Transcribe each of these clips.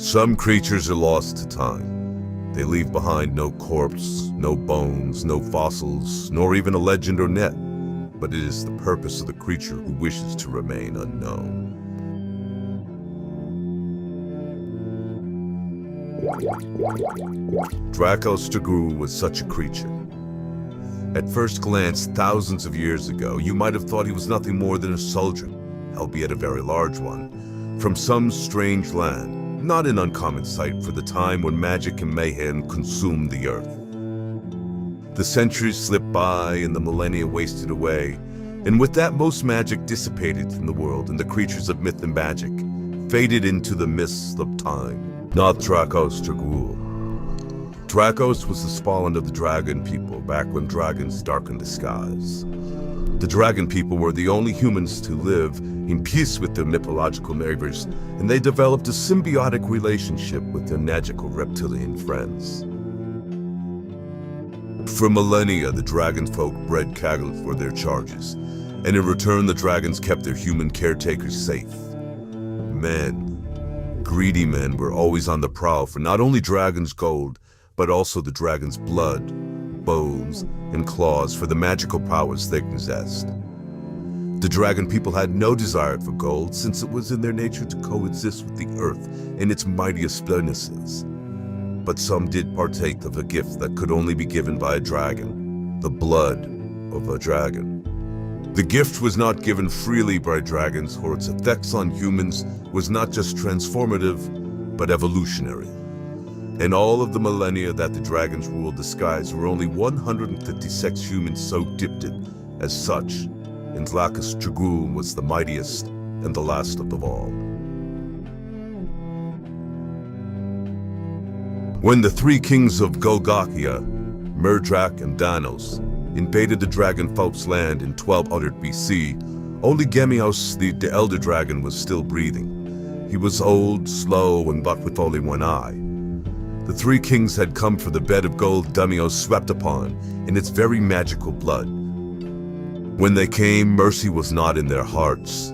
Some creatures are lost to time. They leave behind no corpse, no bones, no fossils, nor even a legend or net. But it is the purpose of the creature who wishes to remain unknown. Dracos Dragruel was such a creature. At first glance, thousands of years ago, you might have thought he was nothing more than a soldier, albeit a very large one, from some strange land, not an uncommon sight for the time when magic and mayhem consumed the earth. The centuries slipped by and the millennia wasted away, and with that most magic dissipated from the world and the creatures of myth and magic faded into the mists of time. Not Dracos Dragruel. Dracos was the spawn of the dragon people back when dragons darkened the skies. The dragon people were the only humans to live in peace with their mythological neighbors, and they developed a symbiotic relationship with their magical reptilian friends. For millennia, the dragon folk bred cattle for their charges, and in return the dragons kept their human caretakers safe. Greedy men were always on the prowl for not only dragon's gold, but also the dragon's blood, bones, and claws for the magical powers they possessed. The dragon people had no desire for gold, since it was in their nature to coexist with the earth in its mightiest splendours. But some did partake of a gift that could only be given by a dragon, the blood of a dragon. The gift was not given freely by dragons, for its effects on humans was not just transformative, but evolutionary. In all of the millennia that the dragons ruled the skies were only 156 humans so gifted as such, and Dracos Dragruel was the mightiest and the last of them all. When the three kings of Golgakia, Murdrak and Danos, invaded the dragon folk's land in 1200 BC, only Gemios, the elder dragon, was still breathing. He was old, slow, and but with only one eye. The three kings had come for the bed of gold Gemios swept upon in its very magical blood. When they came, mercy was not in their hearts.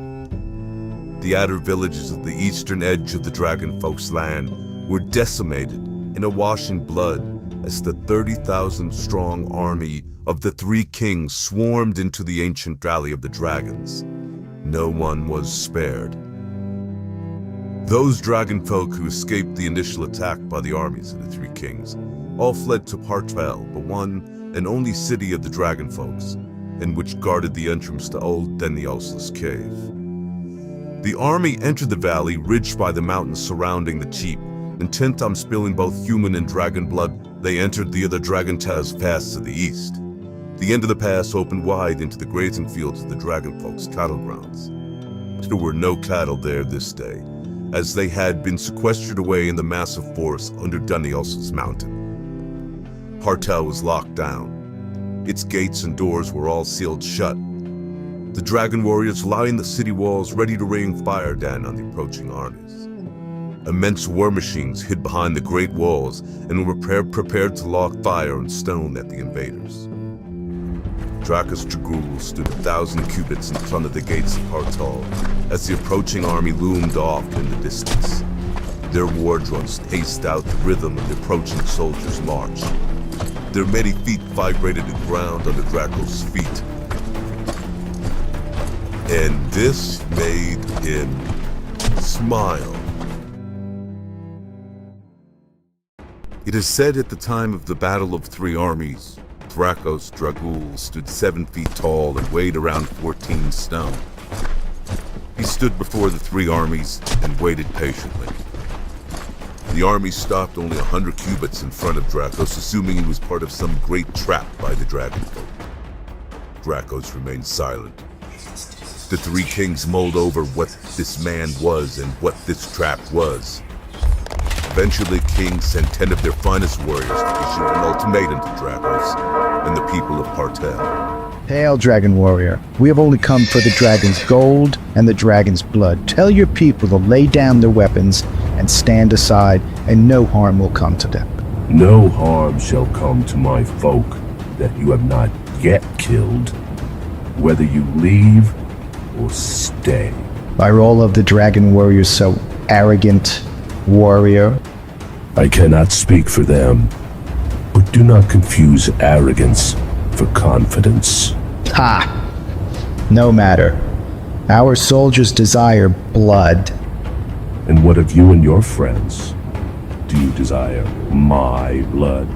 The outer villages of the eastern edge of the dragon folk's land were decimated and awash in blood as the 30,000-strong army of the three kings swarmed into the ancient valley of the dragons. No one was spared. Those dragon folk who escaped the initial attack by the armies of the three kings all fled to Partel, the one and only city of the dragon folks, and which guarded the entrance to old Denios's cave. The army entered the valley ridged by the mountains surrounding the keep. Intent on spilling both human and dragon blood, they entered the other dragon pass to the east. The end of the pass opened wide into the grazing fields of the dragon folks' cattle grounds. There were no cattle there this day, as they had been sequestered away in the massive forest under Daniel's mountain. Partel was locked down. Its gates and doors were all sealed shut. The dragon warriors lined the city walls ready to rain fire down on the approaching armies. Immense war machines hid behind the great walls and were prepared to lock fire and stone at the invaders. Dracos Dragruel stood 1,000 cubits in front of the gates of Partal as the approaching army loomed off in the distance. Their war drums paced out the rhythm of the approaching soldiers' march. Their many feet vibrated the ground under Dracos' feet. And this made him smile. It is said at the time of the Battle of Three Armies, Dracos Dragruel stood 7 feet tall and weighed around 14 stone. He stood before the three armies and waited patiently. The army stopped only 100 cubits in front of Dracos, assuming he was part of some great trap by the dragon folk. Dracos remained silent. The three kings mulled over what this man was and what this trap was. Eventually, the king sent 10 of their finest warriors to issue an ultimatum to Dracos and the people of Partel. Hail, dragon warrior. We have only come for the dragon's gold and the dragon's blood. Tell your people to lay down their weapons and stand aside, and no harm will come to them. No harm shall come to my folk that you have not yet killed, whether you leave or stay. Are all of the dragon warriors so arrogant warrior. I cannot speak for them, but do not confuse arrogance for confidence. Ha! No matter. Our soldiers desire blood. And what of you and your friends? Do you desire my blood?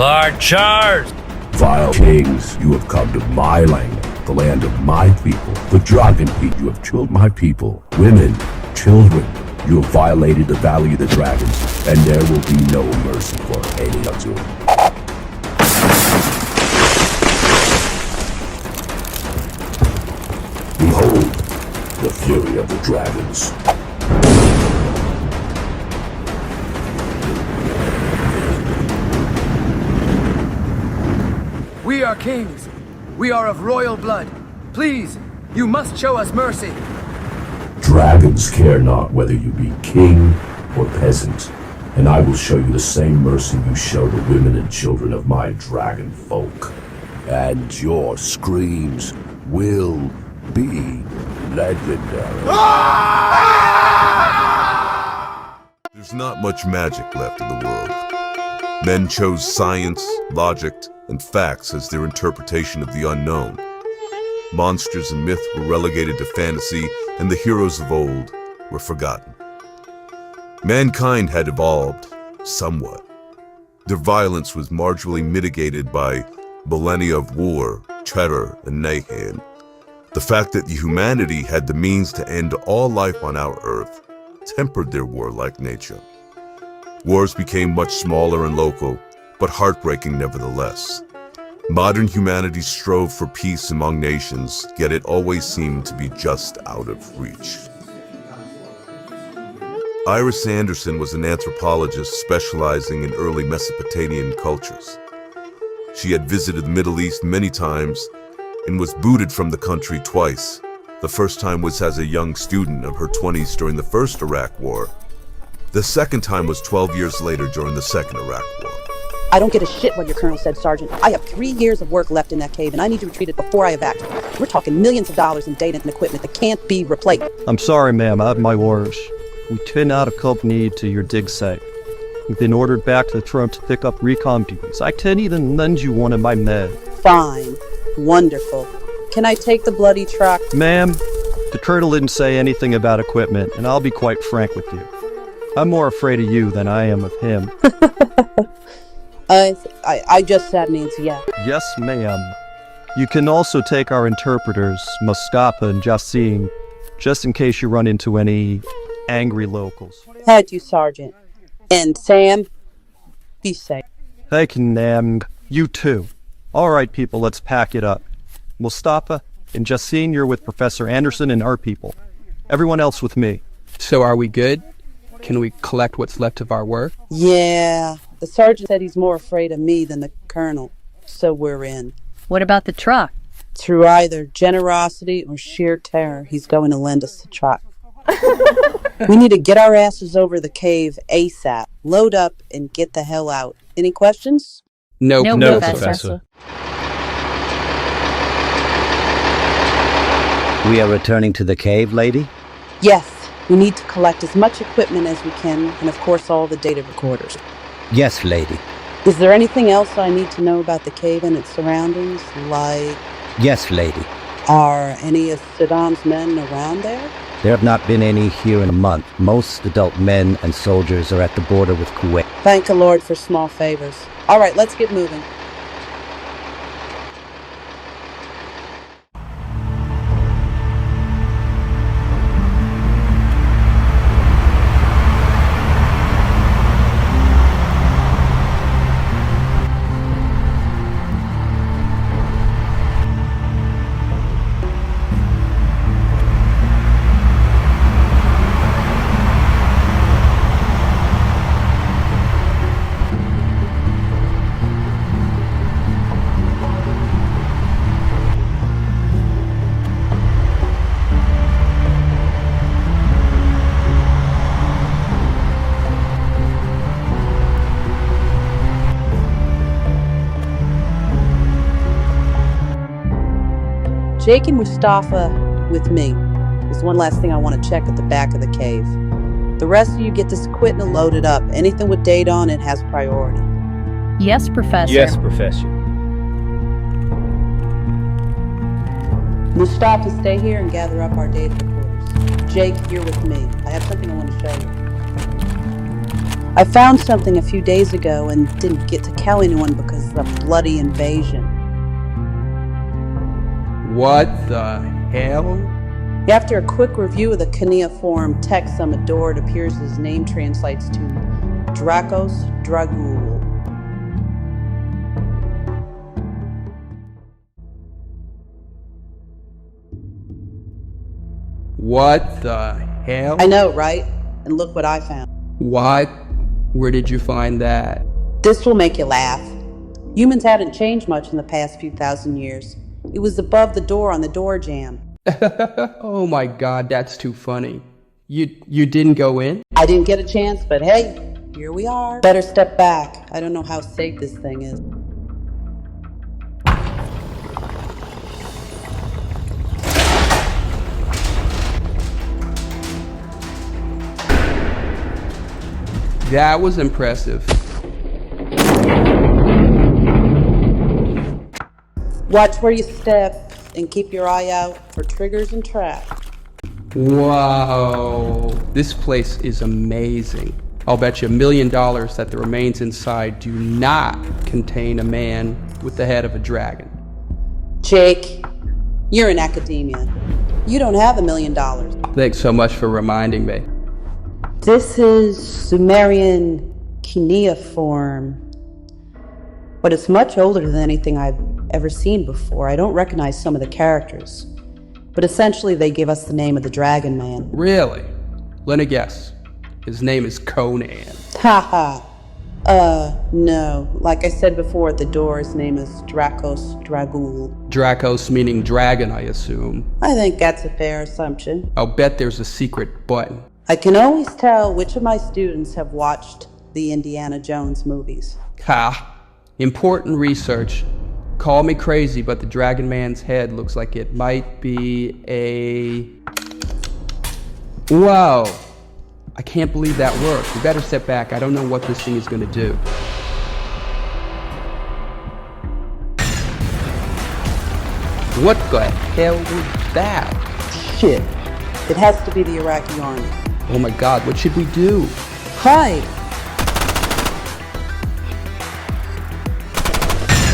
Archers! Vile kings, you have come to my land, the land of my people. The dragon people, you have killed my people. Women, children, you have violated the Valley of the Dragons, and there will be no mercy for any of you. Behold, the fury of the dragons. We are kings. We are of royal blood. Please, you must show us mercy. Dragons care not whether you be king or peasant, and I will show you the same mercy you show the women and children of my dragon folk. And your screams will be legendary. There's not much magic left in the world. Men chose science, logic, and facts as their interpretation of the unknown. Monsters and myth were relegated to fantasy, and the heroes of old were forgotten. Mankind had evolved somewhat. Their violence was marginally mitigated by millennia of war, terror, and mayhem. The fact that humanity had the means to end all life on our Earth tempered their warlike nature. Wars became much smaller and local, but heartbreaking nevertheless. Modern humanity strove for peace among nations, yet it always seemed to be just out of reach. Iris Anderson was an anthropologist specializing in early Mesopotamian cultures. She had visited the Middle East many times and was booted from the country twice. The first time was as a young student of her 20s during the First Iraq War. The second time was 12 years later during the Second Iraq War. I don't give a shit what your colonel said, Sergeant. I have 3 years of work left in that cave, and I need to retreat it before I evacuate. We're talking millions of dollars in data and equipment that can't be replaced. I'm sorry, ma'am. I have my orders. We cannot accompany to your dig site. We've been ordered back to the front to pick up recon duties. I can't even lend you one of my men. Fine. Wonderful. Can I take the bloody truck? Ma'am, the colonel didn't say anything about equipment, and I'll be quite frank with you. I'm more afraid of you than I am of him. I just said means yeah. Yes, ma'am. You can also take our interpreters, Mustafa and Jassim, just in case you run into any angry locals. Had you, Sergeant. And Sam, be safe. Thank you, Nam. You too. All right, people, let's pack it up. Mustafa and Jassim, you're with Professor Anderson and our people. Everyone else with me. So are we good? Can we collect what's left of our work? Yeah. The sergeant said he's more afraid of me than the colonel. So we're in. What about the truck? Through either generosity or sheer terror, he's going to lend us the truck. We need to get our asses over the cave ASAP. Load up and get the hell out. Any questions? No, Professor. We are returning to the cave, lady? Yes. We need to collect as much equipment as we can, and of course all the data recorders. Yes, lady. Is there anything else I need to know about the cave and its surroundings? Like, Yes, lady. are any of Saddam's men around there? There have not been any here in a month. Most adult men and soldiers are at the border with Kuwait. Thank the Lord for small favors. All right, let's get moving. Jake and Mustafa with me. There's one last thing I want to check at the back of the cave. The rest of you get this equipment loaded up. Anything with data on it has priority. Yes, Professor. Yes, Professor. Mustafa, stay here and gather up our data recorders. Jake, you're with me. I have something I want to show you. I found something a few days ago and didn't get to tell anyone because of the bloody invasion. What the hell? After a quick review of the cuneiform text on the door, it appears his name translates to Dracos Dragruel. What the hell? I know, right? And look what I found. What? Where did you find that? This will make you laugh. Humans hadn't changed much in the past few thousand years. It was above the door on the door jamb. Oh my god, that's too funny. You didn't go in? I didn't get a chance, but hey, here we are. Better step back. I don't know how safe this thing is. That was impressive. Watch where you step and keep your eye out for triggers and traps. Wow, this place is amazing. I'll bet you $1 million that the remains inside do not contain a man with the head of a dragon. Jake, you're in academia. You don't have $1 million. Thanks so much for reminding me. This is Sumerian cuneiform, but it's much older than anything I've ever seen before. I don't recognize some of the characters, but essentially they give us the name of the Dragon Man. Really? Let me guess. His name is Conan. Haha. No. Like I said before at the door, his name is Dracos Dragruel. Dracos meaning dragon, I assume. I think that's a fair assumption. I'll bet there's a secret button. I can always tell which of my students have watched the Indiana Jones movies. Ha! Important research. Call me crazy, but the Dragon Man's head looks like it might be a... Whoa! I can't believe that worked. We better step back. I don't know what this thing is gonna do. What the hell was that? Shit. It has to be the Iraqi army. Oh my god, what should we do? Hide!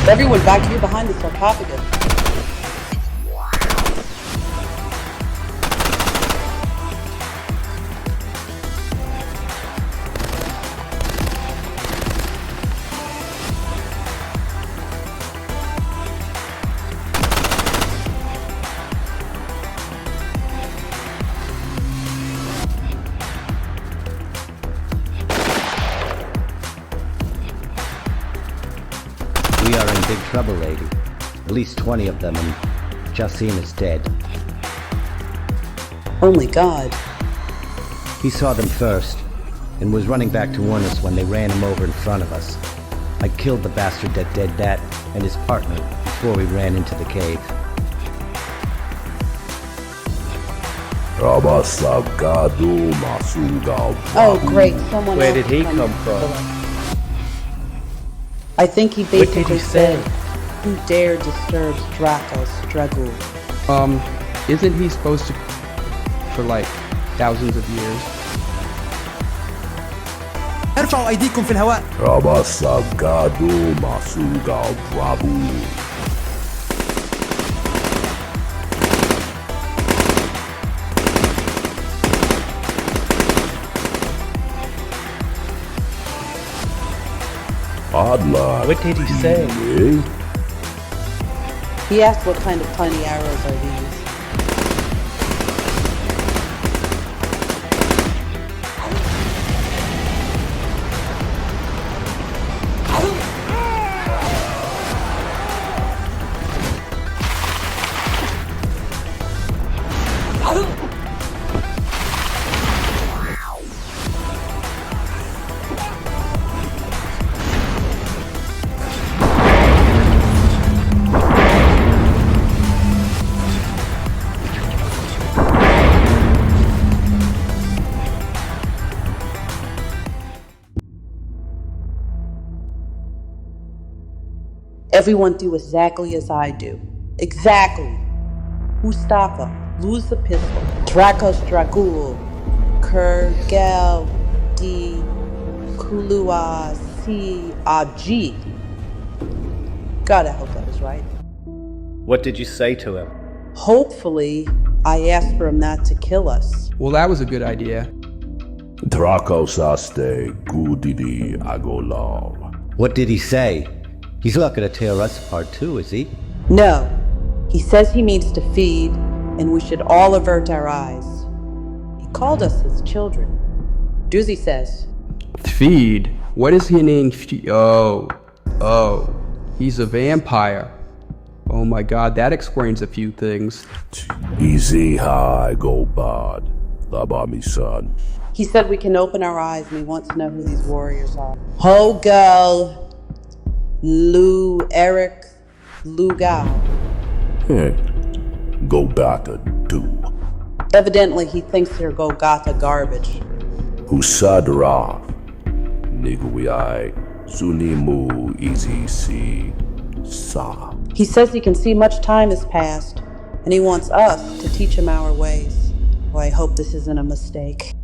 Everyone back here behind the sarcophagus. We are in big trouble, lady. At least 20 of them, and Jassim is dead. Only God. He saw them first, and was running back to warn us when they ran him over in front of us. I killed the bastard that did that, and his partner, before we ran into the cave. Oh, great. Someone Where else did he come come from? I think he What did basically he say? said, "Who dare disturbs Dracos Dragruel?" Isn't he supposed to... for like thousands of years? ارفعوا أيديكم في الهواء. What did he say? He asked what kind of tiny arrows are these. Everyone do exactly as I do. Exactly. Mustafa, lose the pistol. Dracos Dragruel, Kurgel di Kulua si Aji. God, I hope that was right. What did you say to him? Hopefully, I asked for him not to kill us. Well, that was a good idea. Dracos aste gudidi agolal. What did he say? He's not going to tear us apart too, is he? No, he says he means to feed, and we should all avert our eyes. He called us his children. Druze says. Feed? What is he named? Oh, he's a vampire. Oh my god, that explains a few things. Easy high go bad. Labami son. He said we can open our eyes and he wants to know who these warriors are. Hogel, Lou, Eric, Lugao. Go back a do. Evidently, he thinks they're Golgotha garbage. Husadra. Niguai. Sunimu easy see. Sa. He says he can see much time has passed, and he wants us to teach him our ways. Well, I hope this isn't a mistake.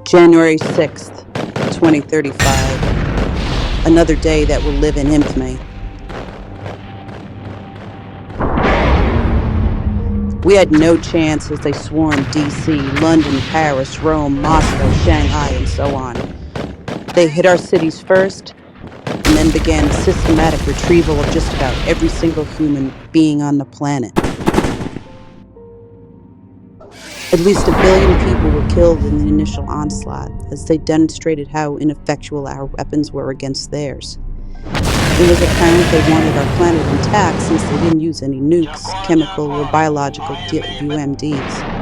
January 6th, 2035. Another day that will live in infamy. We had no chance as they swarmed D.C., London, Paris, Rome, Moscow, Shanghai, and so on. They hit our cities first, and then began a systematic retrieval of just about every single human being on the planet. At least 1 billion people were killed in the initial onslaught, as they demonstrated how ineffectual our weapons were against theirs. It was apparent they wanted our planet intact since they didn't use any nukes, chemical or biological UMDs.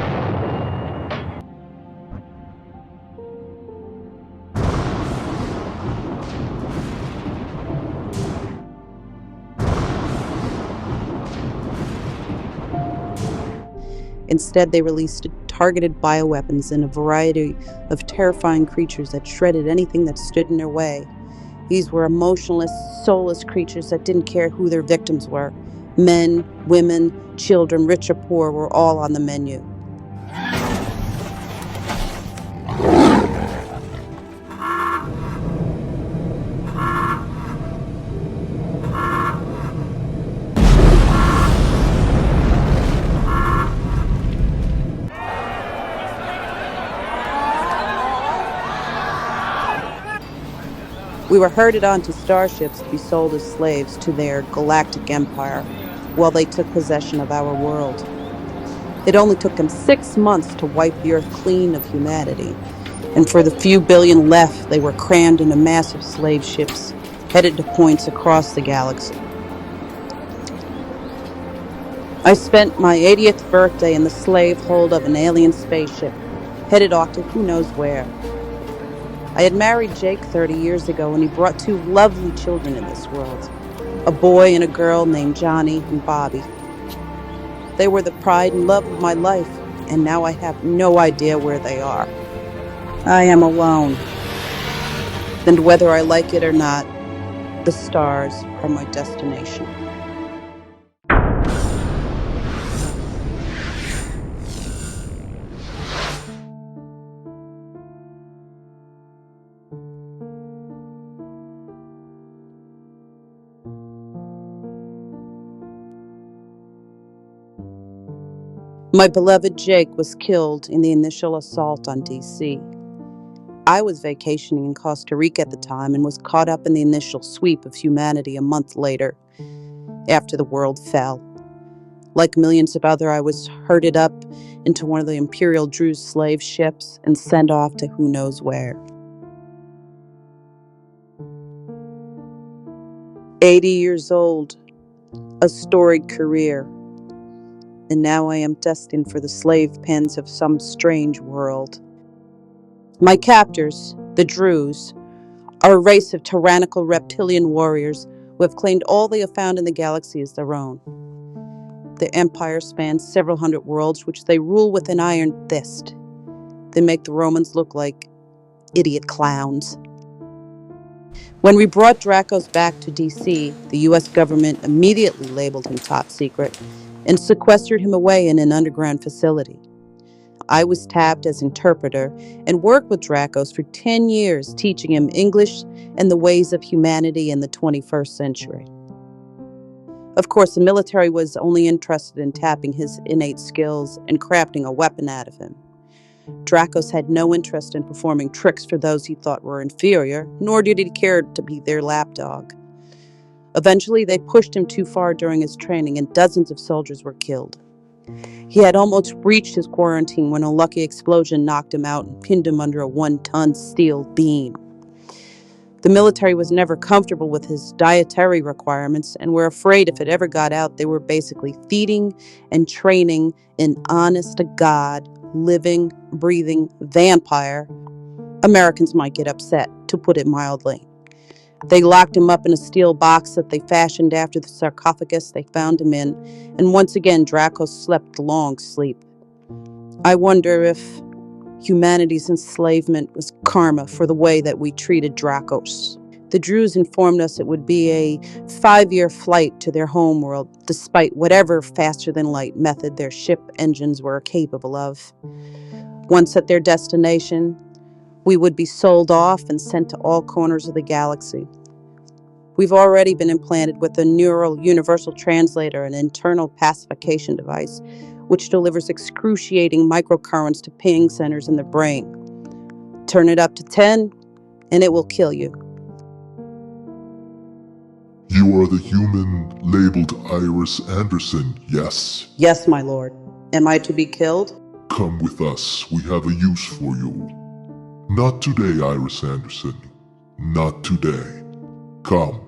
Instead, they released targeted bioweapons and a variety of terrifying creatures that shredded anything that stood in their way. These were emotionless, soulless creatures that didn't care who their victims were. Men, women, children, rich or poor, were all on the menu. We were herded onto starships to be sold as slaves to their galactic empire while they took possession of our world. It only took them 6 months to wipe the Earth clean of humanity, and for the few billion left, they were crammed into massive slave ships headed to points across the galaxy. I spent my 80th birthday in the slave hold of an alien spaceship, headed off to who knows where. I had married Jake 30 years ago, and he brought 2 lovely children in this world, a boy and a girl named Johnny and Bobby. They were the pride and love of my life, and now I have no idea where they are. I am alone. And whether I like it or not, the stars are my destination. My beloved Jake was killed in the initial assault on D.C. I was vacationing in Costa Rica at the time and was caught up in the initial sweep of humanity a month later, after the world fell. Like millions of other, I was herded up into one of the Imperial Druze slave ships and sent off to who knows where. 80 years old, a storied career, and now I am destined for the slave pens of some strange world. My captors, the Druze, are a race of tyrannical reptilian warriors who have claimed all they have found in the galaxy as their own. Their empire spans several hundred worlds, which they rule with an iron fist. They make the Romans look like idiot clowns. When we brought Dracos back to DC, the US government immediately labeled him top secret and sequestered him away in an underground facility. I was tapped as interpreter and worked with Dracos for 10 years, teaching him English and the ways of humanity in the 21st century. Of course, the military was only interested in tapping his innate skills and crafting a weapon out of him. Dracos had no interest in performing tricks for those he thought were inferior, nor did he care to be their lapdog. Eventually, they pushed him too far during his training, and dozens of soldiers were killed. He had almost reached his quarantine when a lucky explosion knocked him out and pinned him under a 1-ton steel beam. The military was never comfortable with his dietary requirements and were afraid if it ever got out, they were basically feeding and training an honest-to-God, living, breathing vampire. Americans might get upset, to put it mildly. They locked him up in a steel box that they fashioned after the sarcophagus they found him in, and once again Dracos slept a long sleep. I wonder if humanity's enslavement was karma for the way that we treated Dracos. The Druze informed us it would be a 5-year flight to their homeworld, despite whatever faster-than-light method their ship engines were capable of. Once at their destination, we would be sold off and sent to all corners of the galaxy. We've already been implanted with a neural universal translator, an internal pacification device, which delivers excruciating microcurrents to ping centers in the brain. Turn it up to 10, and it will kill you. You are the human labeled Iris Anderson, yes? Yes, my lord. Am I to be killed? Come with us. We have a use for you. Not today, Iris Anderson. Not today. Come.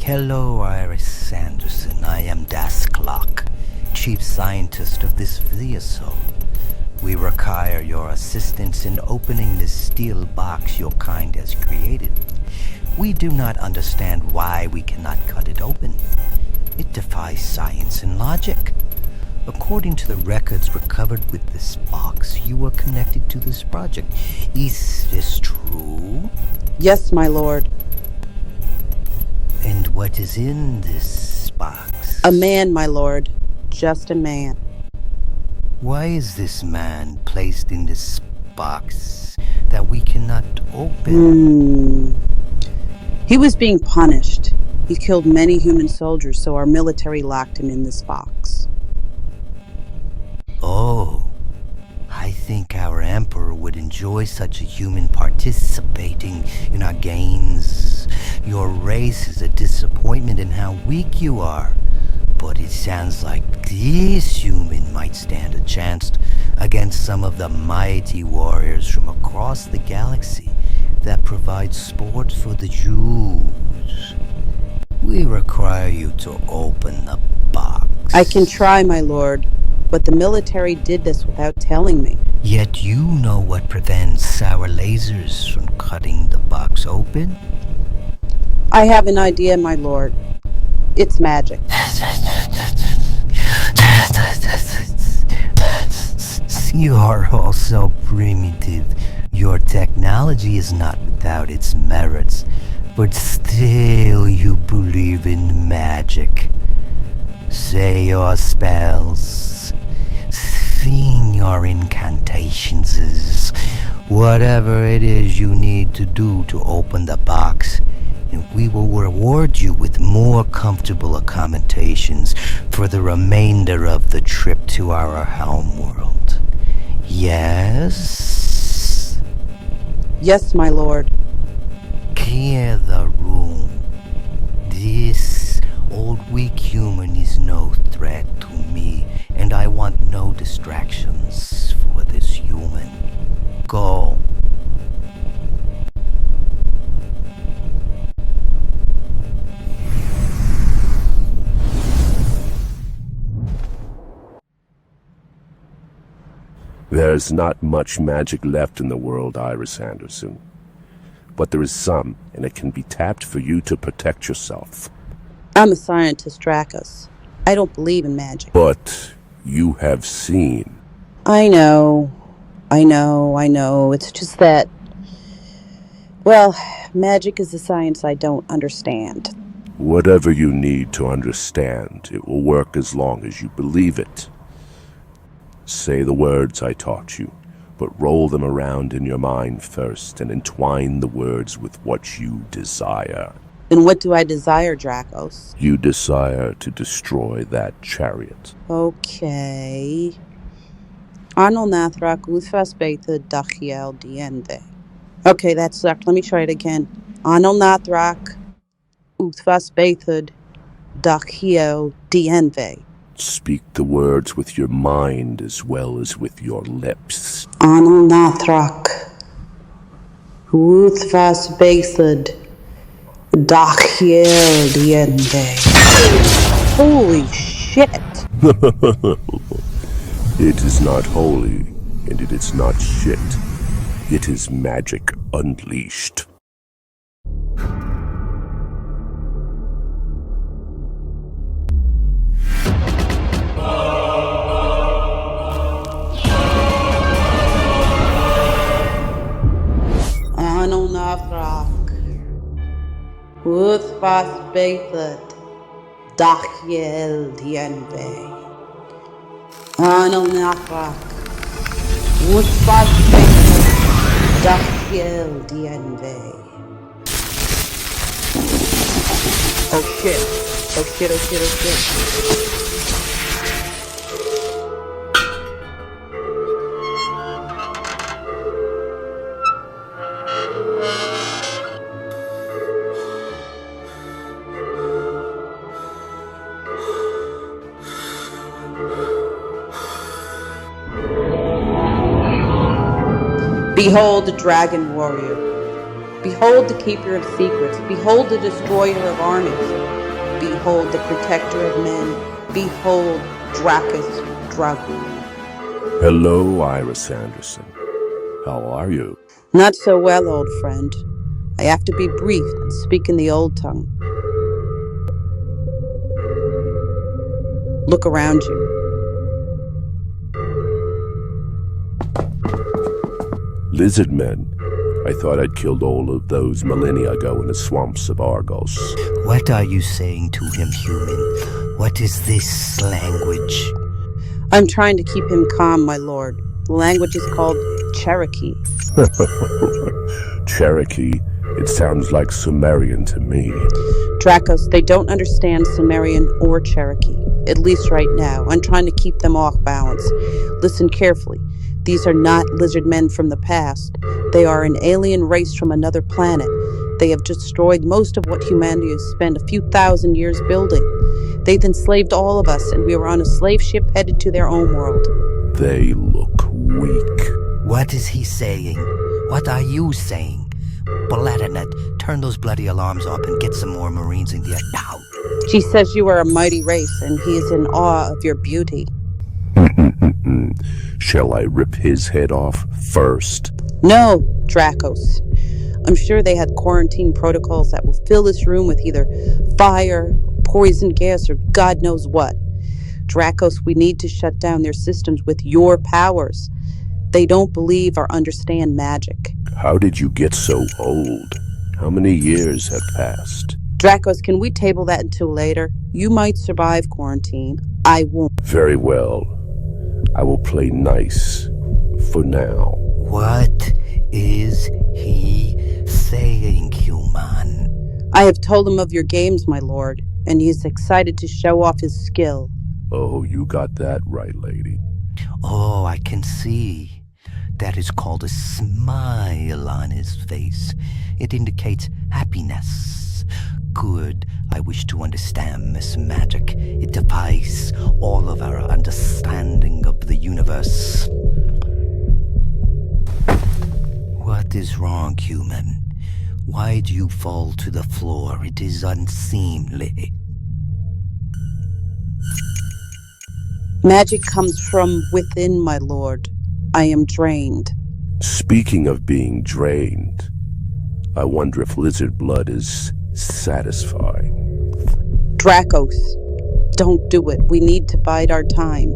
Hello, Iris Anderson. I am Daskloc, chief scientist of this vehicle. We require your assistance in opening this steel box your kind has created. We do not understand why we cannot cut it open. It defies science and logic. According to the records recovered with this box, you are connected to this project. Is this true? Yes, my lord. And what is in this box? A man, my lord. Just a man. Why is this man placed in this box that we cannot open? He was being punished. He killed many human soldiers, so our military locked him in this box. Oh, I think our emperor would enjoy such a human participating in our gains. Your race is a disappointment in how weak you are, but it sounds like this human might stand a chance against some of the mighty warriors from across the galaxy that provide sport for the Jews. We require you to open the box. I can try, my lord, but the military did this without telling me. Yet you know what prevents sour lasers from cutting the box open? I have an idea, my lord. It's magic. You are all so primitive. Your technology is not without its merits, but still you believe in magic. Say your spells, sing your incantations, whatever it is you need to do to open the box, and we will reward you with more comfortable accommodations for the remainder of the trip to our homeworld. Yes? Yes, my lord. Clear the room. This old weak human is no threat to me, and I want no distractions for this human. Go. There's not much magic left in the world, Iris Anderson. But there is some, and it can be tapped for you to protect yourself. I'm a scientist, Dracos. I don't believe in magic. But you have seen. I know. It's just that, well, magic is a science I don't understand. Whatever you need to understand, it will work as long as you believe it. Say the words I taught you, but roll them around in your mind first and entwine the words with what you desire. Then what do I desire, Dracos? You desire to destroy that chariot. Okay. Anol Nathrak Uthvas Betha Dachiel Diende. Okay, that sucked. Let me try it again. Anol Nathrak Uthvas Betha Dachiel Diende. Speak the words with your mind as well as with your lips. Anol Nathrak Uthvas Betha Dachiel Diende. Holy shit! It is not holy, and it is not shit. It is magic unleashed. Anol Nathrak Uthvas Betha Dachiel Diende. Anol Nathrak Uthvas Betha Dachiel Diende. Oh shit. Behold the dragon warrior. Behold the keeper of secrets. Behold the destroyer of armies. Behold the protector of men. Behold Dracos Dragruel. Hello, Iris Anderson. How are you? Not so well, old friend. I have to be brief and speak in the old tongue. Look around you. Lizard men. I thought I'd killed all of those millennia ago in the swamps of Argos. What are you saying to him, human? What is this language? I'm trying to keep him calm, my lord. The language is called Cherokee. Cherokee? It sounds like Sumerian to me. Dracos, they don't understand Sumerian or Cherokee. At least right now. I'm trying to keep them off balance. Listen carefully. These are not lizard men from the past. They are an alien race from another planet. They have destroyed most of what humanity has spent a few thousand years building. They've enslaved all of us, and we were on a slave ship headed to their own world. They look weak. What is he saying? What are you saying? Baladanet, turn those bloody alarms up and get some more Marines in there now. She says you are a mighty race, and he is in awe of your beauty. Shall I rip his head off first? No, Dracos. I'm sure they had quarantine protocols that will fill this room with either fire, poison gas, or God knows what. Dracos, we need to shut down their systems with your powers. They don't believe or understand magic. How did you get so old? How many years have passed? Dracos, can we table that until later? You might survive quarantine. I won't. Very well. I will play nice. For now. What is he saying, human? I have told him of your games, my lord, and he is excited to show off his skill. Oh, you got that right, lady. Oh, I can see. That is called a smile on his face. It indicates happiness. Good. I wish to understand this magic. It defies all of our understanding of the universe. What is wrong, human? Why do you fall to the floor? It is unseemly. Magic comes from within, my lord. I am drained. Speaking of being drained, I wonder if lizard blood is satisfying. Dracos, don't do it. We need to bide our time.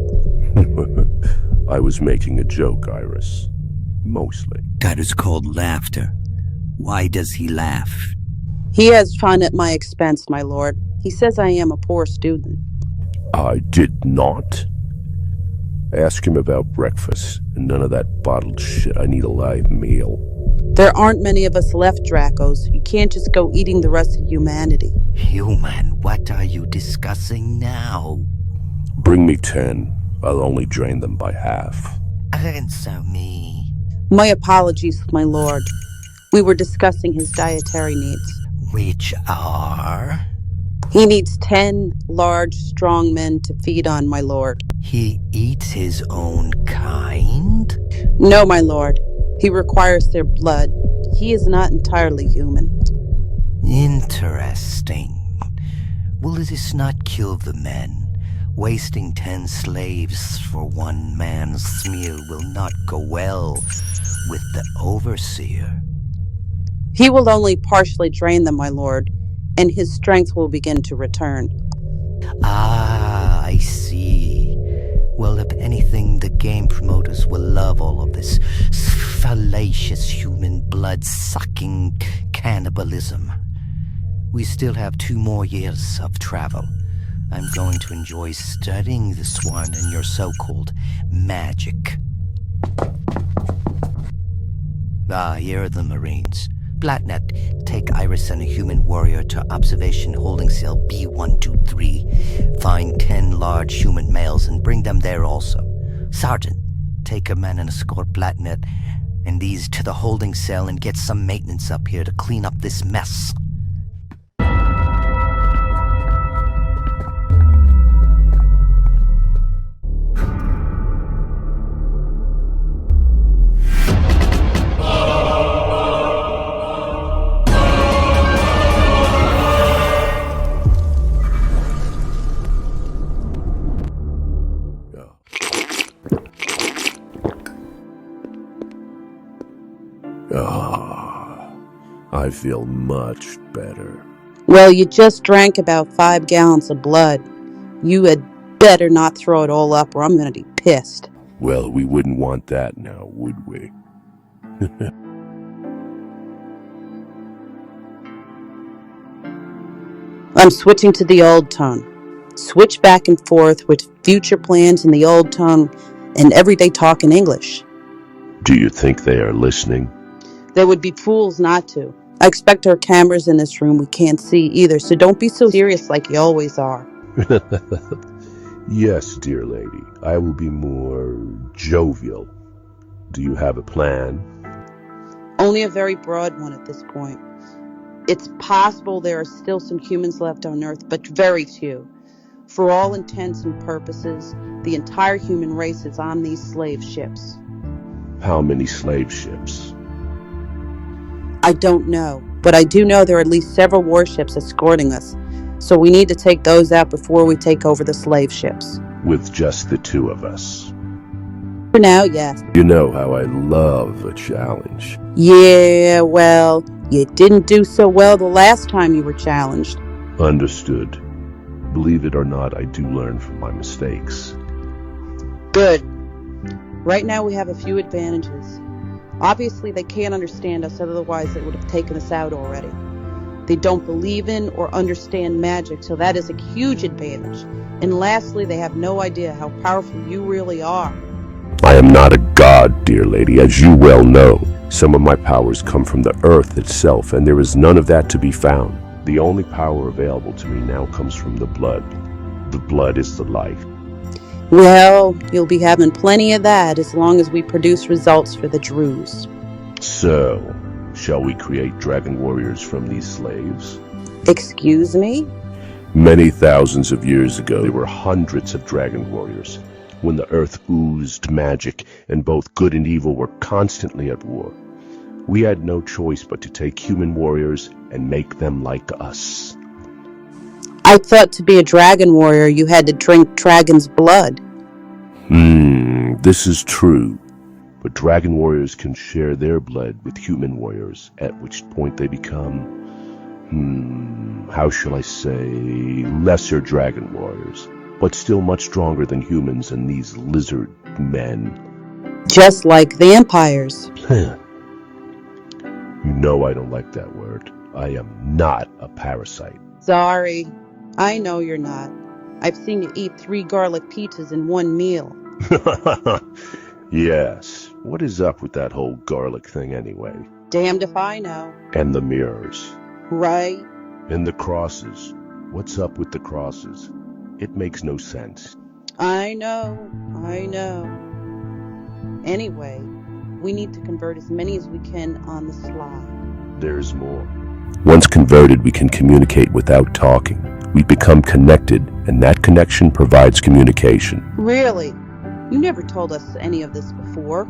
I was making a joke, Iris. Mostly. That is called laughter. Why does he laugh? He has fun at my expense, my lord. He says I am a poor student. I did not. Ask him about breakfast, and none of that bottled shit. I need a live meal. There aren't many of us left, Dracos. You can't just go eating the rest of humanity. Human, what are you discussing now? Bring me 10. I'll only drain them by half. Answer me. My apologies, my lord. We were discussing his dietary needs. Which are? He needs 10 large, strong men to feed on, my lord. He eats his own kind? No, my lord. He requires their blood. He is not entirely human. Interesting. Will this not kill the men? Wasting 10 slaves for one man's meal will not go well with the overseer. He will only partially drain them, my lord, and his strength will begin to return. Ah, I see. Well, if anything, the game promoters will love all of this fallacious human blood-sucking cannibalism. We still have 2 more years of travel. I'm going to enjoy studying this one and your so-called magic. Ah, here are the Marines. Blatnet, take Iris and a human warrior to observation holding cell B123. Find 10 large human males and bring them there also. Sergeant, take a man and escort Blatnet and these to the holding cell and get some maintenance up here to clean up this mess. I feel much better. Well, you just drank about 5 gallons of blood. You had better not throw it all up or I'm going to be pissed. Well, we wouldn't want that now, would we? I'm switching to the old tongue. Switch back and forth with future plans in the old tongue and everyday talk in English. Do you think they are listening? They would be fools not to. I expect there are cameras in this room we can't see either, so don't be so serious like you always are. Yes, dear lady. I will be more jovial. Do you have a plan? Only a very broad one at this point. It's possible there are still some humans left on Earth, but very few. For all intents and purposes, the entire human race is on these slave ships. How many slave ships? I don't know, but I do know there are at least several warships escorting us, so we need to take those out before we take over the slave ships. With just the 2 of us. For now, yes. You know how I love a challenge. Yeah, well, you didn't do so well the last time you were challenged. Understood. Believe it or not, I do learn from my mistakes. Good. Right now we have a few advantages. Obviously, they can't understand us, otherwise they would have taken us out already. They don't believe in or understand magic, so that is a huge advantage. And lastly, they have no idea how powerful you really are. I am not a god, dear lady, as you well know. Some of my powers come from the earth itself, and there is none of that to be found. The only power available to me now comes from the blood. The blood is the life. Well, you'll be having plenty of that as long as we produce results for the Druze. So, shall we create dragon warriors from these slaves? Excuse me? Many thousands of years ago, there were hundreds of dragon warriors, when the earth oozed magic and both good and evil were constantly at war. We had no choice but to take human warriors and make them like us. I thought to be a dragon warrior you had to drink dragon's blood. This is true. But dragon warriors can share their blood with human warriors, at which point they become, how shall I say, lesser dragon warriors, but still much stronger than humans and these lizard men. Just like vampires. You know I don't like that word. I am not a parasite. Sorry. I know you're not. I've seen you eat 3 garlic pizzas in one meal. Yes. What is up with that whole garlic thing anyway? Damned if I know. And the mirrors. Right. And the crosses. What's up with the crosses? It makes no sense. I know. Anyway, we need to convert as many as we can on the sly. There's more. Once converted, we can communicate without talking. We become connected, and that connection provides communication. Really? You never told us any of this before.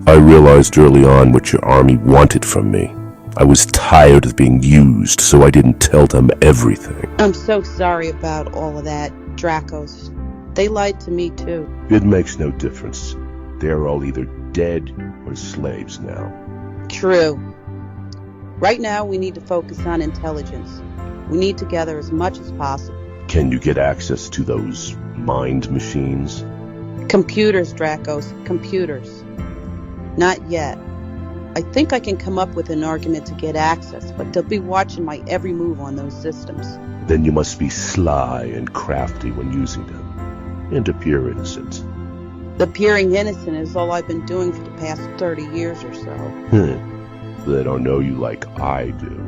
I realized early on what your army wanted from me. I was tired of being used, so I didn't tell them everything. I'm so sorry about all of that, Dracos. They lied to me too. It makes no difference. They're all either dead or slaves now. True. Right now, we need to focus on intelligence. We need to gather as much as possible. Can you get access to those mind machines? Computers, Dracos. Computers. Not yet. I think I can come up with an argument to get access, but they'll be watching my every move on those systems. Then you must be sly and crafty when using them, and appear innocent. Appearing innocent is all I've been doing for the past 30 years or so. They don't know you like I do.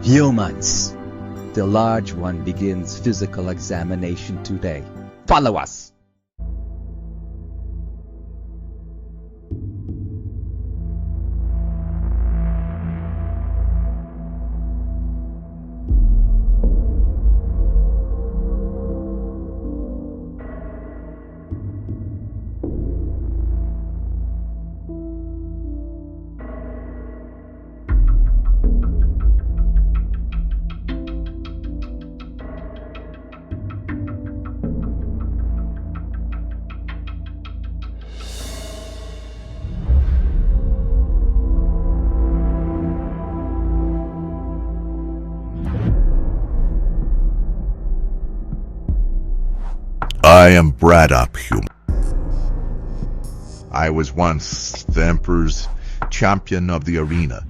Humans. The large one begins physical examination today. Follow us. I am Braddock, human. I was once the Emperor's champion of the arena.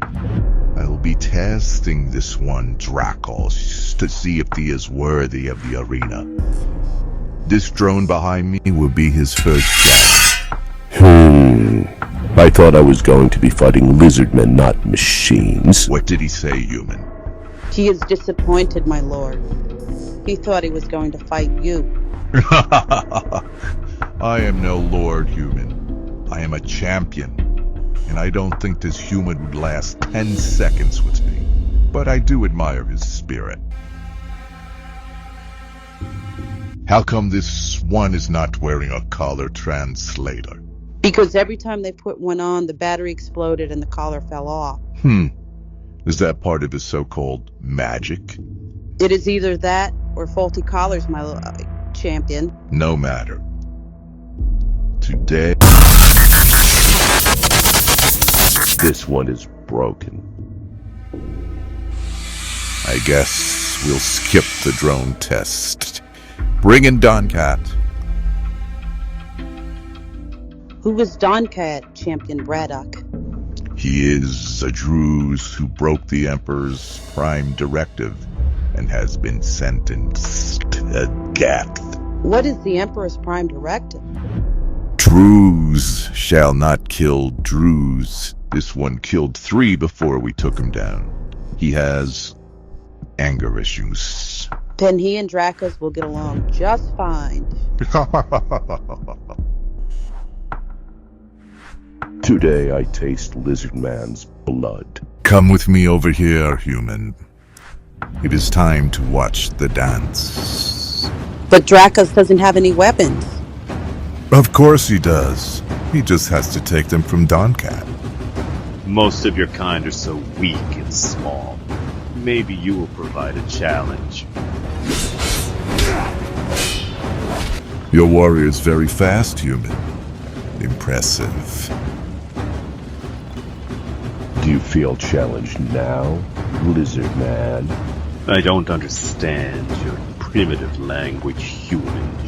I will be testing this one, Dracos, to see if he is worthy of the arena. This drone behind me will be his first guest. I thought I was going to be fighting lizard men, not machines. What did he say, human? He is disappointed, my lord. He thought he was going to fight you. I am no lord, human. I am a champion. And I don't think this human would last 10 seconds with me. But I do admire his spirit. How come this one is not wearing a collar translator? Because every time they put one on, the battery exploded and the collar fell off. Is that part of his so-called magic? It is either that or faulty collars, my champion. No matter. Today, This one is broken. I guess we'll skip the drone test. Bring in Doncat. Who was Doncat, Champion Braddock? He is a Druze who broke the Emperor's prime directive and has been sentenced to death. What is the Emperor's prime directive? Druze shall not kill Druze. This one killed 3 before we took him down. He has anger issues. Then he and Dracos will get along just fine. Today I taste Lizard Man's blood. Come with me over here, human. It is time to watch the dance. But Dracos doesn't have any weapons. Of course he does. He just has to take them from Doncat. Most of your kind are so weak and small. Maybe you will provide a challenge. Your warrior is very fast, human. Impressive. Do you feel challenged now, Lizard Man? I don't understand your primitive language, human.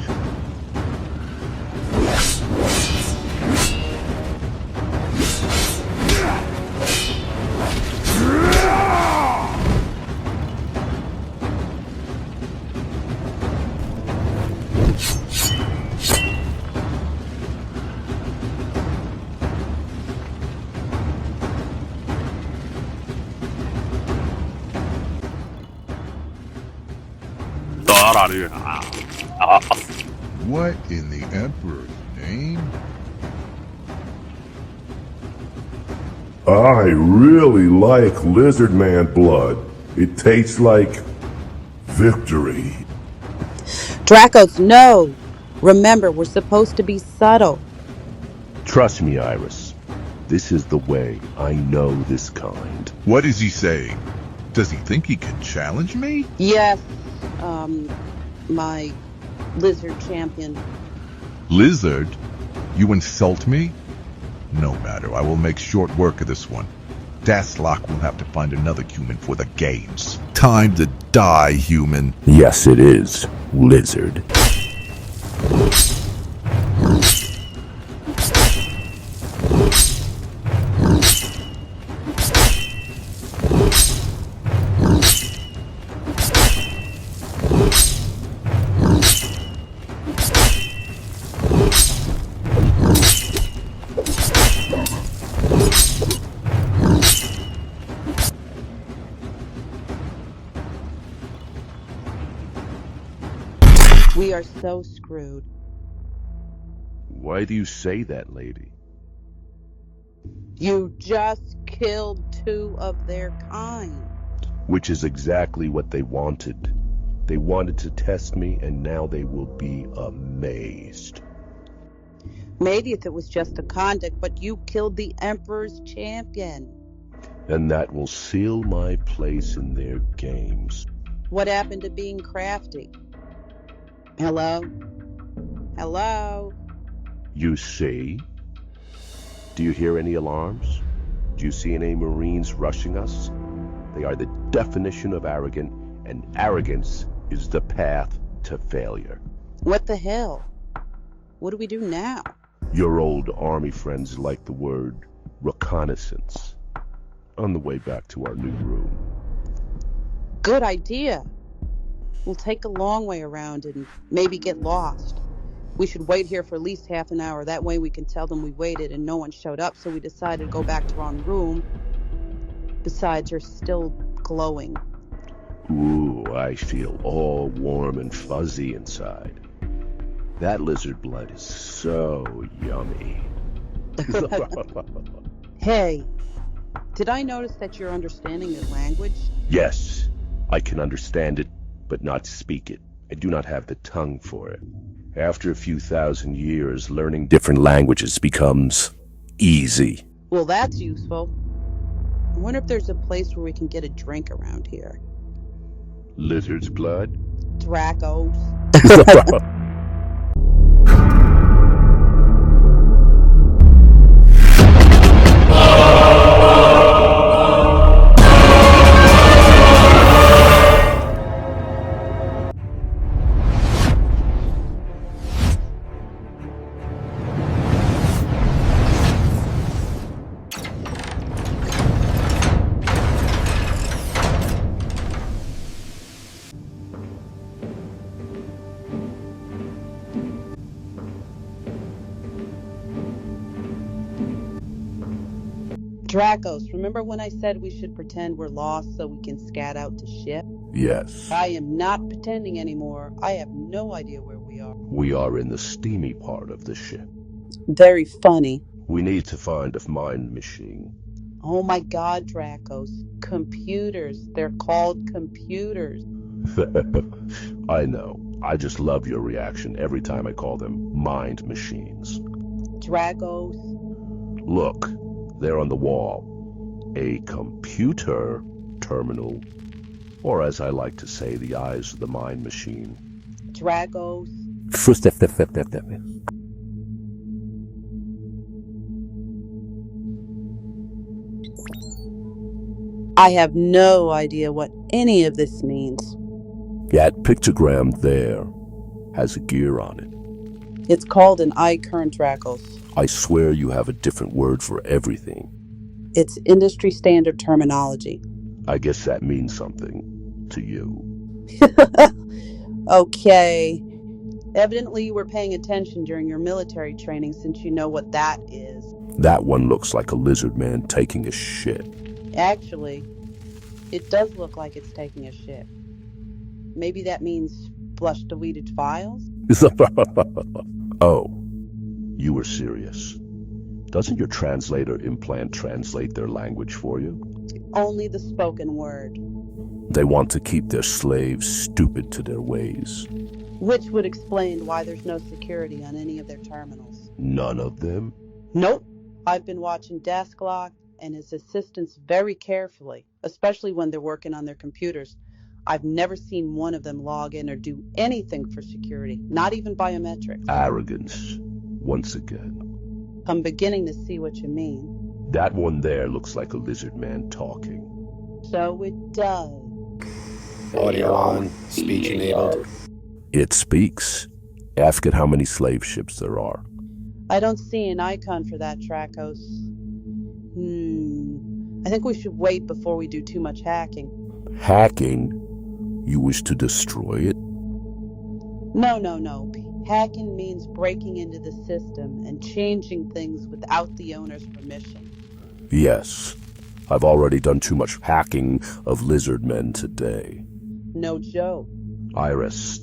What in the Emperor's name? I really like Lizard Man blood. It tastes like victory. Dracos, no! Remember, we're supposed to be subtle. Trust me, Iris. This is the way. I know this kind. What is he saying? Does he think he can challenge me? Yes, my lizard champion. Lizard? You insult me? No matter, I will make short work of this one. Daskloc will have to find another human for the games. Time to die, human. Yes, it is, Lizard. We are so screwed. Why do you say that, lady? You just killed 2 of their kind. Which is exactly what they wanted. They wanted to test me, and now they will be amazed. Maybe if it was just a conduct, but you killed the Emperor's champion. And that will seal my place in their games. What happened to being crafty? Hello? Hello? You see? Do you hear any alarms? Do you see any Marines rushing us? They are the definition of arrogant, and arrogance is the path to failure. What the hell? What do we do now? Your old army friends like the word reconnaissance. On the way back to our new room. Good idea. We'll take a long way around and maybe get lost. We should wait here for at least half an hour. That way we can tell them we waited and no one showed up, so we decided to go back to our own room. Besides, you're still glowing. Ooh, I feel all warm and fuzzy inside. That lizard blood is so yummy. Hey, did I notice that you're understanding the language? Yes, I can understand it, but not speak it. I do not have the tongue for it. After a few thousand years, learning different languages becomes easy. Well, that's useful. I wonder if there's a place where we can get a drink around here. Lizard's blood? Dracos. Dracos, remember when I said we should pretend we're lost so we can scat out to ship? Yes. I am not pretending anymore. I have no idea where we are. We are in the steamy part of the ship. Very funny. We need to find a mind machine. Oh my god, Dracos. Computers. They're called computers. I know. I just love your reaction every time I call them mind machines. Dragos. Look, there on the wall. A computer terminal. Or as I like to say, the eyes of the mind machine. Dragos. I have no idea what any of this means. That pictogram there has a gear on it. It's called an eye-current, Dracos. I swear you have a different word for everything. It's industry standard terminology. I guess that means something to you. Okay. Evidently you were paying attention during your military training since you know what that is. That one looks like a lizard man taking a shit. Actually, it does look like it's taking a shit. Maybe that means flush deleted files? Oh, you were serious. Doesn't your translator implant translate their language for you? Only the spoken word. They want to keep their slaves stupid to their ways. Which would explain why there's no security on any of their terminals. None of them? Nope. I've been watching Daskloc and his assistants very carefully, especially when they're working on their computers. I've never seen one of them log in or do anything for security, not even biometrics. Arrogance, once again. I'm beginning to see what you mean. That one there looks like a lizard man talking. So it does. Audio on, speech enabled. It speaks. Ask it how many slave ships there are. I don't see an icon for that, Dracos. I think we should wait before we do too much hacking. Hacking? You wish to destroy it? No. Hacking means breaking into the system and changing things without the owner's permission. Yes. I've already done too much hacking of lizard men today. No joke. Iris,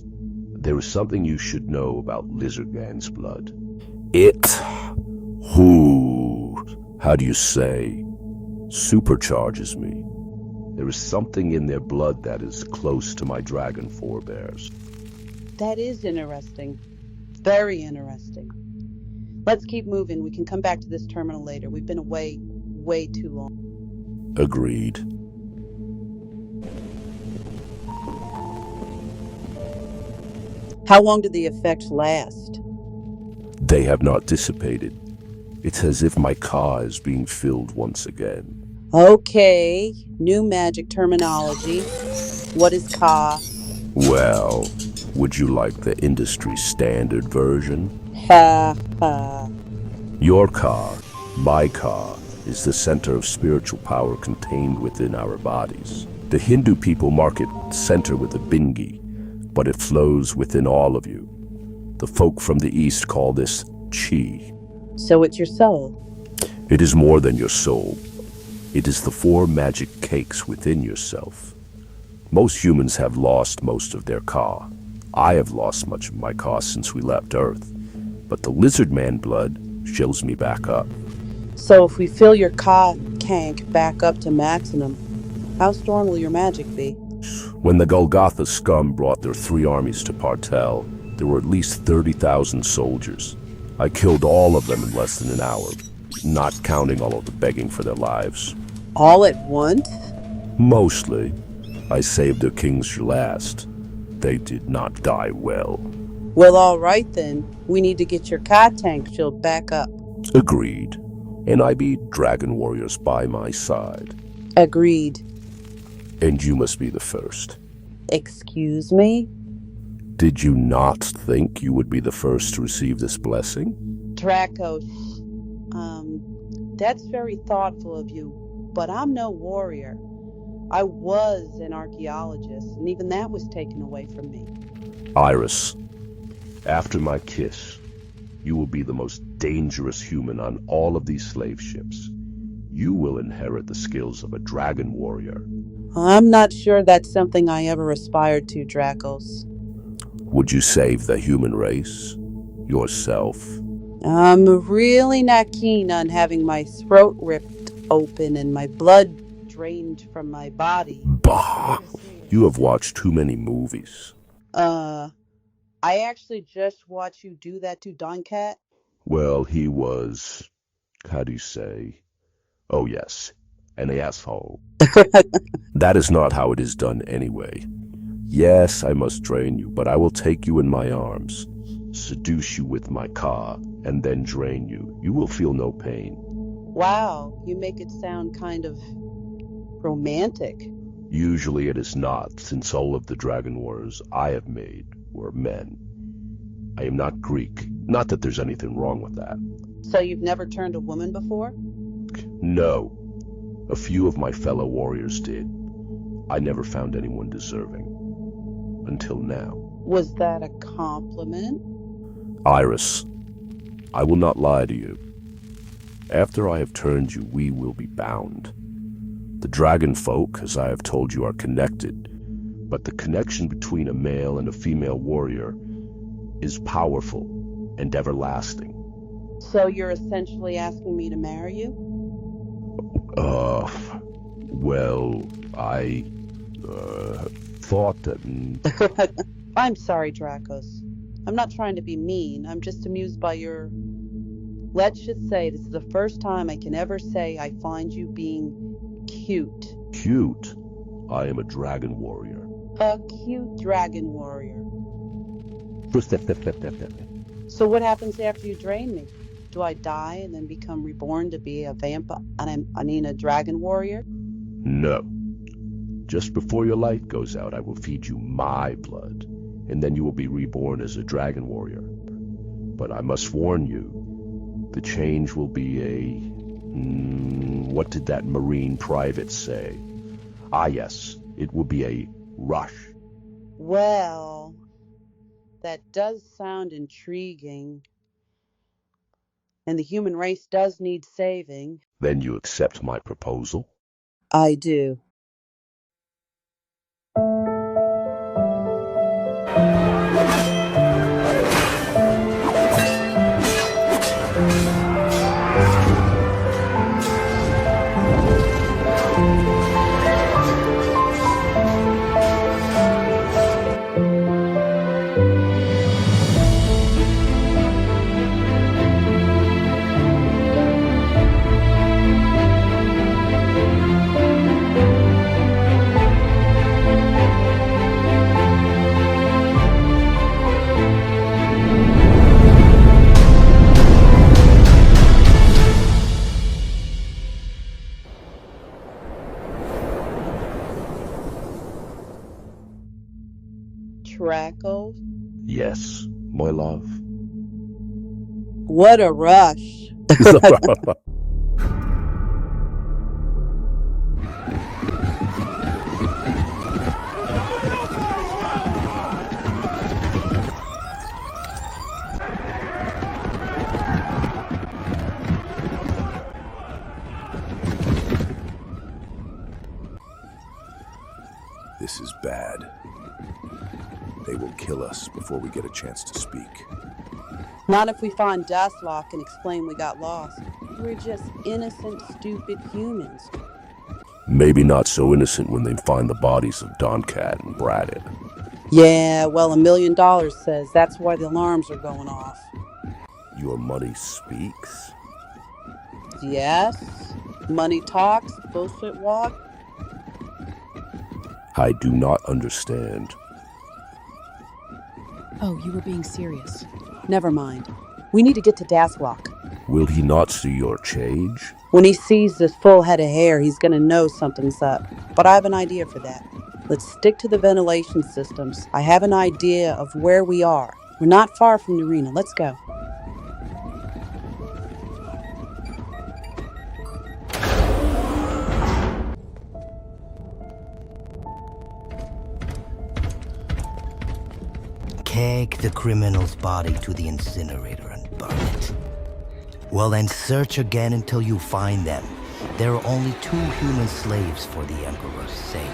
there is something you should know about lizard man's blood. It, how do you say, supercharges me. There is something in their blood that is close to my dragon forebears. That is interesting. Very interesting. Let's keep moving. We can come back to this terminal later. We've been away way too long. Agreed. How long do the effects last? They have not dissipated. It's as if my car is being filled once again. Okay, new magic terminology. What is Ka? Well, would you like the industry standard version? Ha ha. Your car, my car, is the center of spiritual power contained within our bodies. The Hindu people mark it center with a bingi, but it flows within all of you. The folk from the East call this chi. So it's your soul? It is more than your soul. It is the 4 magic cakes within yourself. Most humans have lost most of their ka. I have lost much of my ka since we left Earth. But the lizard man blood fills me back up. So if we fill your ka tank back up to maximum, how strong will your magic be? When the Golgotha scum brought their 3 armies to Partel, there were at least 30,000 soldiers. I killed all of them in less than an hour, not counting all of the begging for their lives. All at once? Mostly. I saved their kings for last. They did not die well. Well, all right then. We need to get your ka tank filled back up. Agreed. And I be dragon warriors by my side. Agreed. And you must be the first. Excuse me? Did you not think you would be the first to receive this blessing? Dracos, that's very thoughtful of you, but I'm no warrior. I was an archaeologist, and even that was taken away from me. Iris, after my kiss, you will be the most dangerous human on all of these slave ships. You will inherit the skills of a dragon warrior. I'm not sure that's something I ever aspired to, Dracos. Would you save the human race? Yourself? I'm really not keen on having my throat ripped open and my blood drained from my body. Bah! You have watched too many movies. I actually just watched you do that to Don Cat. Well, he was... how do you say? Oh yes, an asshole. That is not how it is done anyway. Yes, I must drain you, but I will take you in my arms, seduce you with my car, and then drain you. You will feel no pain. Wow, you make it sound kind of romantic. Usually it is not, since all of the dragon warriors I have made were men. I am not Greek. Not that there's anything wrong with that. So you've never turned a woman before? No. A few of my fellow warriors did. I never found anyone deserving. Until now. Was that a compliment? Iris, I will not lie to you. After I have turned you, we will be bound. The dragon folk, as I have told you, are connected, but the connection between a male and a female warrior is powerful and everlasting. So you're essentially asking me to marry you? Well, I thought that... I'm sorry, Dracos. I'm not trying to be mean. I'm just amused by your... Let's just say this is the first time I can ever say I find you being cute. Cute? I am a dragon warrior. A cute dragon warrior. So what happens after you drain me? Do I die and then become reborn to be a vampire? A dragon warrior? No. Just before your light goes out, I will feed you my blood, and then you will be reborn as a dragon warrior. But I must warn you, the change will be a... what did that Marine private say? Ah yes, it will be a rush. Well, that does sound intriguing. And the human race does need saving. Then you accept my proposal? I do. Dracos? Yes, my love. What a rush. This is bad. They will kill us before we get a chance to speak. Not if we find Daskloc and explain we got lost. We're just innocent, stupid humans. Maybe not so innocent when they find the bodies of Don Cat and Bradit. Yeah, well, $1 million says that's why the alarms are going off. Your money speaks? Yes. Money talks, bullshit walk. I do not understand. Oh, you were being serious. Never mind. We need to get to Daskloc. Will he not see your change? When he sees this full head of hair, he's gonna know something's up. But I have an idea for that. Let's stick to the ventilation systems. I have an idea of where we are. We're not far from the arena. Let's go. Take the criminal's body to the incinerator and burn it. Well, then search again until you find them. There are only 2 human slaves for the Emperor's sake.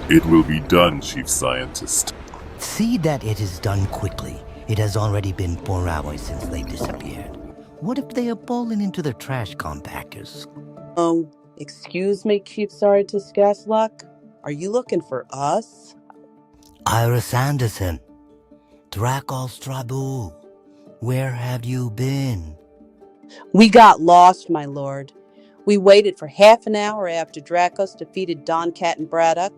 It will be done, Chief Scientist. See that it is done quickly. It has already been 4 hours since they disappeared. What if they have fallen into the trash compactors? Excuse me, Chief Scientist Daskloc? Are you looking for us? Iris Anderson, Dracos Dragruel, where have you been? We got lost, my lord. We waited for half an hour after Dracos defeated Don Cat and Braddock.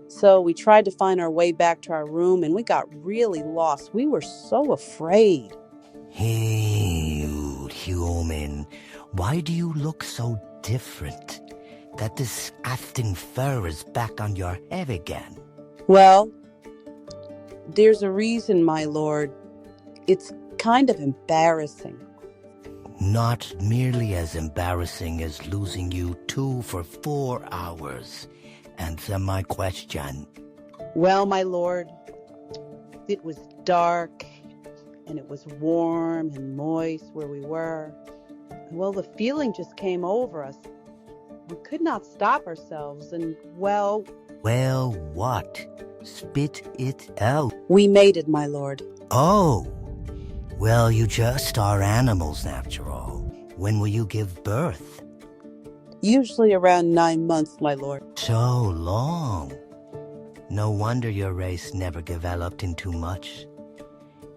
So we tried to find our way back to our room and we got really lost. We were so afraid. Hey, you human. Why do you look so different? That disgusting fur is back on your head again. Well, there's a reason, my lord. It's kind of embarrassing. Not nearly as embarrassing as losing you 2 for 4 hours. Answer my question. Well, my lord, it was dark and it was warm and moist where we were. Well, the feeling just came over us. We could not stop ourselves and, well... Well, what? Spit it out. We mated, my lord. Oh. Well, you just are animals after all. When will you give birth? Usually around 9 months, my lord. So long. No wonder your race never developed into much.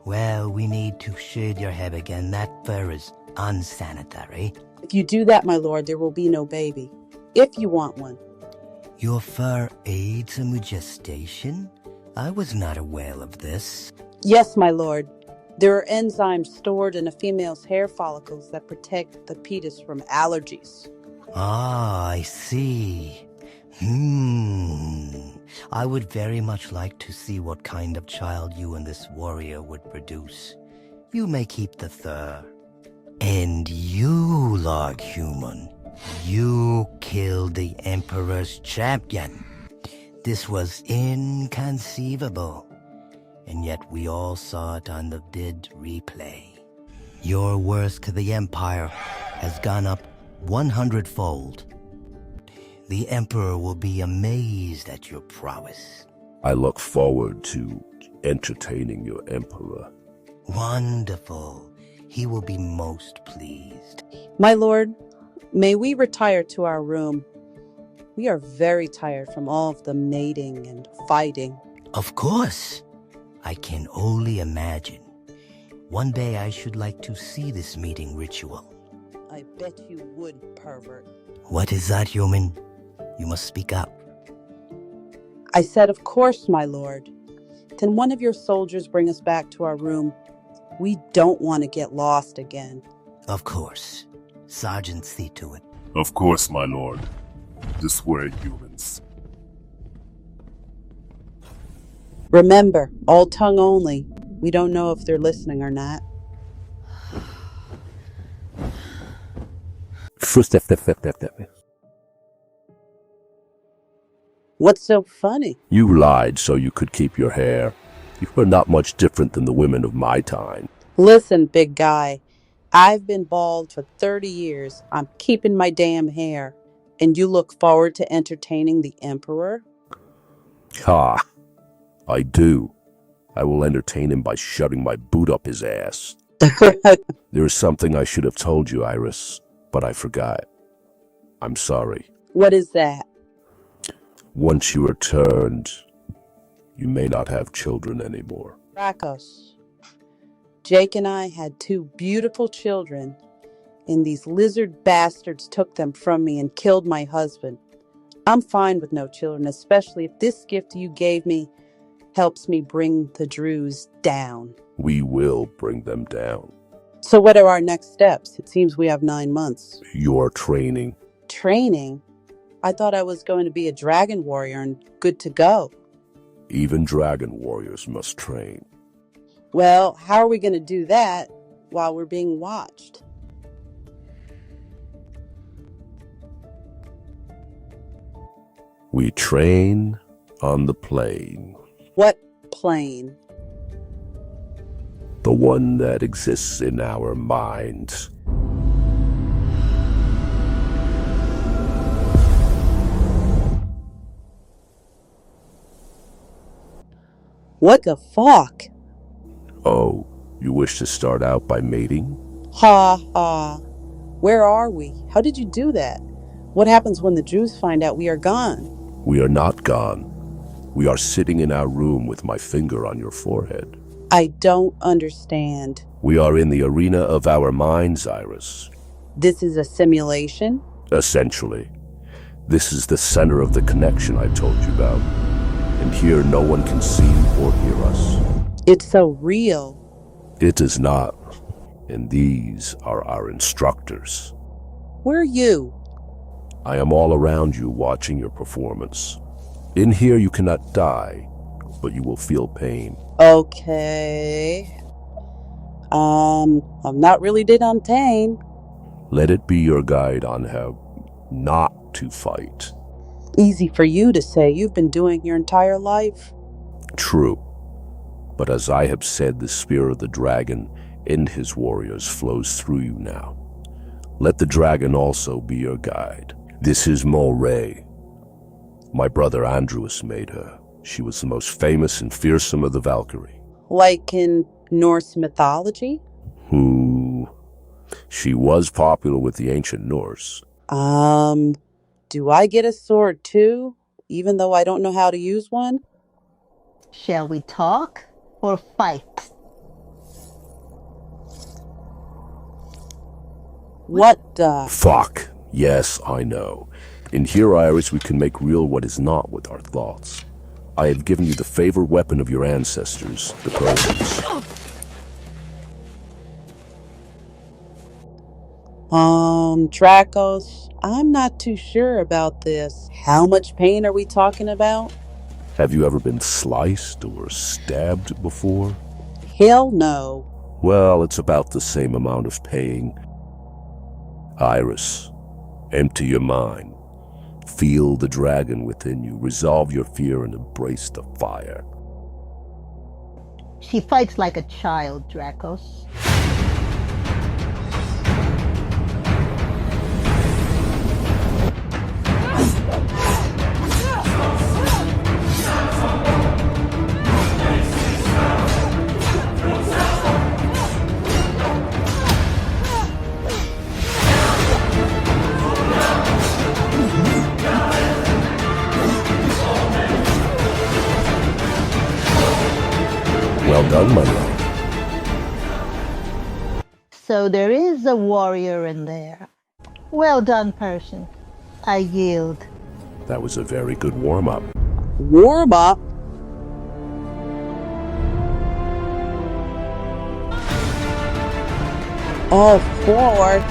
Well, we need to shave your head again. That fur is unsanitary. If you do that, my lord, there will be no baby. If you want one. Your fur aids in gestation? I was not aware of this. Yes, my lord. There are enzymes stored in a female's hair follicles that protect the fetus from allergies. Ah, I see. I would very much like to see what kind of child you and this warrior would produce. You may keep the fur. And you, Lord Human, you killed the Emperor's champion. This was inconceivable. And yet we all saw it on the vid replay. Your worth to the Empire has gone up 100-fold. The Emperor will be amazed at your prowess. I look forward to entertaining your Emperor. Wonderful. He will be most pleased. My lord, may we retire to our room? We are very tired from all of the mating and fighting. Of course. I can only imagine. One day I should like to see this meeting ritual. I bet you would, pervert. What is that, human? You must speak up. I said, of course, my lord. Can one of your soldiers bring us back to our room? We don't want to get lost again. Of course. Sergeant, see to it. Of course, my lord. This we're humans. Remember, all tongue only. We don't know if they're listening or not. What's so funny? You lied so you could keep your hair. You were not much different than the women of my time. Listen, big guy. I've been bald for 30 years. I'm keeping my damn hair. And you look forward to entertaining the Emperor? Ha! I do. I will entertain him by shoving my boot up his ass. There is something I should have told you, Iris, but I forgot. I'm sorry. What is that? Once you are turned, you may not have children anymore. Dracos. Jake and I had 2 beautiful children, and these lizard bastards took them from me and killed my husband. I'm fine with no children, especially if this gift you gave me helps me bring the Druze down. We will bring them down. So what are our next steps? It seems we have 9 months. Your training. Training? I thought I was going to be a dragon warrior and good to go. Even dragon warriors must train. Well, how are we going to do that while we're being watched? We train on the plane. What plane? The one that exists in our minds. What the fuck? Oh, you wish to start out by mating? Ha ha. Where are we? How did you do that? What happens when the Druze find out we are gone? We are not gone. We are sitting in our room with my finger on your forehead. I don't understand. We are in the arena of our minds, Iris. This is a simulation? Essentially. This is the center of the connection I told you about. And here no one can see or hear us. It's so real. It is not. And these are our instructors. Where are you? I am all around you watching your performance. In here you cannot die, but you will feel pain. Okay. I'm not really did on pain. Let it be your guide on how not to fight. Easy for you to say. You've been doing your entire life. True. But as I have said, the spear of the dragon and his warriors flows through you now. Let the dragon also be your guide. This is Moray. My brother Andreas made her. She was the most famous and fearsome of the Valkyrie. Like in Norse mythology? She was popular with the ancient Norse. Do I get a sword too, even though I don't know how to use one? Shall we talk or fight? What the? Fuck. Yes, I know. In here, Iris, we can make real what is not with our thoughts. I have given you the favorite weapon of your ancestors, the Persians. Dracos, I'm not too sure about this. How much pain are we talking about? Have you ever been sliced or stabbed before? Hell no. Well, it's about the same amount of pain. Iris, empty your mind. Feel the dragon within you. Resolve your fear and embrace the fire. She fights like a child, Dracos. Well done, my love. So there is a warrior in there. Well done, Persian. I yield. That was a very good warm-up. Warm-up? All forward.